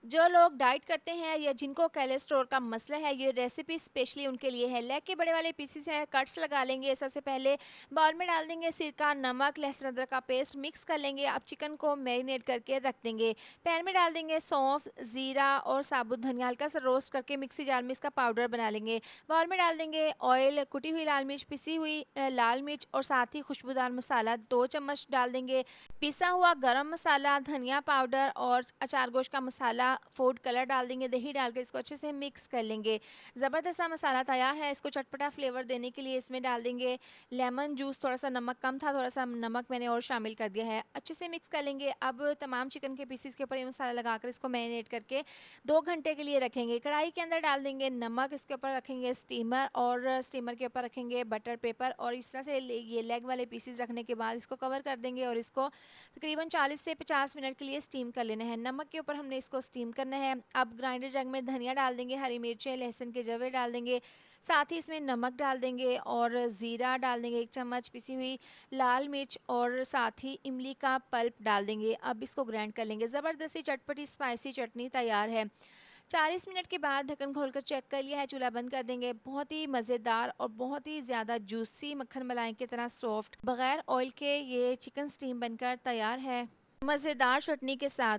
जो लोग डाइट करते हैं या जिनको कोलेस्ट्रॉल का मसला है, ये रेसिपी स्पेशली उनके लिए है। लेग के बड़े वाले पीसेस हैं, कट्स लगा लेंगे। सबसे पहले बाउल में डाल देंगे सिरका, नमक, लहसुन अदरक का पेस्ट मिक्स कर लेंगे। अब चिकन को मैरिनेट करके रख देंगे। पैन में डाल देंगे सौंफ, ज़ीरा और साबुत धनिया, हल्का सा रोस्ट करके मिक्सी जार में इसका पाउडर बना लेंगे। बाउल में डाल देंगे ऑयल, कुटी हुई लाल मिर्च, पिसी हुई लाल मिर्च और साथ ही खुशबूदार मसाला 2 चम्मच डाल देंगे। पिसा हुआ गरम मसाला, धनिया पाउडर और अचार गोश्त का मसाला, फूड कलर डाल देंगे। दही डाल के इसको अच्छे से मिक्स कर लेंगे। ज़बरदस्त सा मसाला तैयार है। इसको चटपटा फ्लेवर देने के लिए इसमें डाल देंगे लेमन जूस। थोड़ा सा नमक कम था, थोड़ा सा नमक मैंने और शामिल कर दिया है। अच्छे से मिक्स कर लेंगे। अब तमाम चिकन के पीसीस के ऊपर ये मसाला लगाकर इसको मैरिनेट करके 2 घंटे के लिए रखेंगे। कढ़ाई के अंदर डाल देंगे नमक, इसके ऊपर रखेंगे स्टीमर और स्टीमर के ऊपर रखेंगे बटर पेपर और इस तरह से ये लेग वाले पीसीस रखने के बाद इसको कवर कर देंगे और इसको तकरीबन 40 से 50 मिनट के लिए स्टीम कर लेना है। नमक के ऊपर हमने इसको स्टीम करना है। अब ग्राइंडर जग में धनिया डाल देंगे, हरी मिर्चें, लहसुन के जवे डाल देंगे। साथ ही इसमें नमक डाल देंगे और ज़ीरा डाल देंगे 1 चम्मच, पिसी हुई लाल मिर्च और साथ ही इमली का पल्प डाल देंगे। अब इसको ग्राइंड कर लेंगे। ज़बरदस्ती चटपटी स्पाइसी चटनी तैयार है। 40 मिनट के बाद ढक्कन खोलकर चेक कर लिया है, चूल्हा बंद कर देंगे। बहुत ही मज़ेदार और बहुत ही ज़्यादा जूसी मक्खन मलाई की तरह सॉफ्ट बगैर ऑयल के ये चिकन स्टीम बनकर तैयार है, मज़ेदार चटनी के साथ।